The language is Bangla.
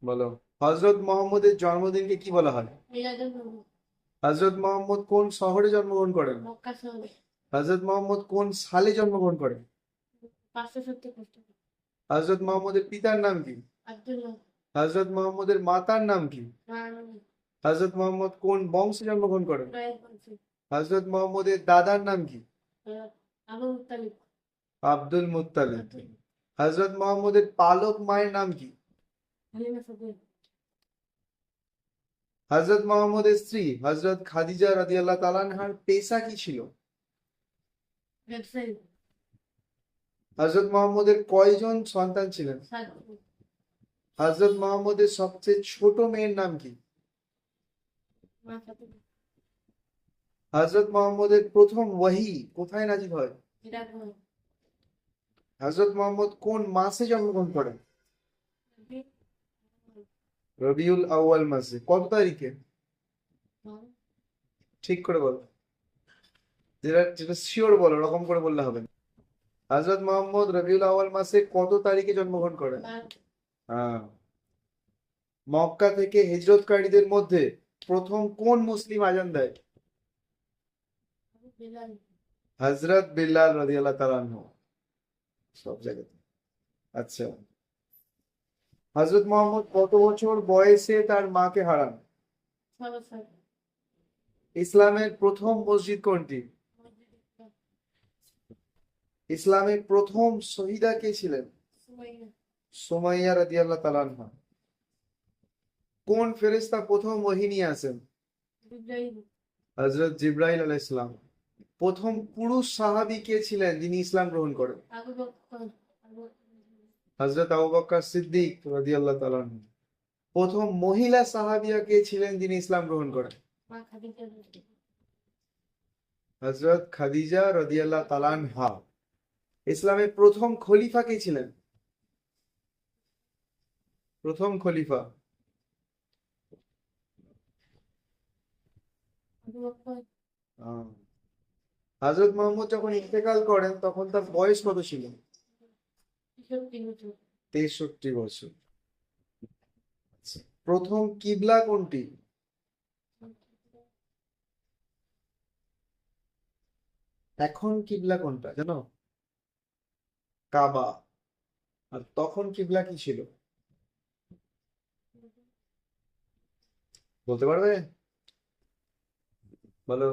বলো। হজরত মোহাম্মদের জন্মদিনকে কি বলা হয়? মিলাদুল নবী। হজরত মোহাম্মদ কোন শহরে জন্মগ্রহণ করেন? মক্কা শহরে। হজরত মোহাম্মদ কোন সালে জন্মগ্রহণ করেন? 570 খ্রিস্টাব্দে। হজরত মোহাম্মদের পিতার নাম কি? আব্দুল্লাহ। হজরত মোহাম্মদের মাতার নাম কি? মারওয়ানি। হজরত মোহাম্মদ কোন বংশে জন্মগ্রহণ করেন? কুরাইশ বংশী। হজরত মোহাম্মদের দাদার নাম কি? Abu Muttalib. Abdul Muttalib. Abdul হজরত মোহাম্মদের পালক মায়ের নাম কি? হালিমা সাদিয়া। হজরত মোহাম্মদের স্ত্রী হজরত খাদিজা রাদিয়াল্লাহু তাআলা আনহার পেশা কি ছিল? ব্যবসায়ী। হজরত মোহাম্মদের কয়জন সন্তান ছিলেন? 7। হজরত মোহাম্মদের সবচেয়ে ছোট মেয়ের নাম কি? মা ফাতেমা। হজরত মোহাম্মদের প্রথম ওয়াহি কোথায় নাজিল হয়? ইরাক হয়। হজরত মোহাম্মদ কোন মাসে জন্মগ্রহণ করেন? নবী। রবিউল আউয়াল মাসে। কত তারিখে? ঠিক করে বলো, যেটা যেটা শিওর বলো, ওরকম করে বললে হবে না। হজরত মোহাম্মদ রবিউল আউয়াল মাসে কত তারিখে জন্মগ্রহণ করেন? হ্যাঁ। মক্কা থেকে হিজরতকারীদের মধ্যে প্রথম কোন মুসলিম আজান দেয়? বিলাল। হজরত বিল্লাল রাদিয়াল্লাহু তাআলা আনহু। সব জায়গাতে। আচ্ছা, হজরত মোহাম্মদ কত বছর বয়সে তার মাকে হারান? 6 বছর। ইসলামের প্রথম মসজিদ কোনটি? মসজিদ ইকবা। ইসলামের প্রথম শহীদা কে ছিলেন? সুমাইয়া। সুমাইয়া রাদিয়াল্লাহু তাআলা আনহা। কোন ফেরেশতা প্রথম ওহী নিয়ে আসেন? জিবরাইল। হযরত জিবরাইল আলাইহিস সালাম। প্রথম পুরুষ সাহাবী কে ছিলেন যিনি ইসলাম গ্রহণ করেন? আবু বকর। আবু হযরত আবু বকর সিদ্দিক রাদিয়াল্লাহু তাআলা আনহু। প্রথম মহিলা সাহাবিয়া কে ছিলেন যিনি ইসলাম গ্রহণ করেন? মা খাদিজা। হযরত খাদিজা রাদিয়াল্লাহু তাআলা আনহা। ইসলামের প্রথম খলিফা কে ছিলেন? প্রথম খলিফা? আবু বকর। আহ, হযরত মুহাম্মদ যখন ইন্তেকাল করেন তখন তার বয়স কত ছিল? 63 বছর। 63 বছর। আচ্ছা, প্রথম কিবলা কোনটি? এখন কিবলা কোনটা জানো? কাবা। আর তখন কিবলা কি ছিল বলতে পারবে? বলো।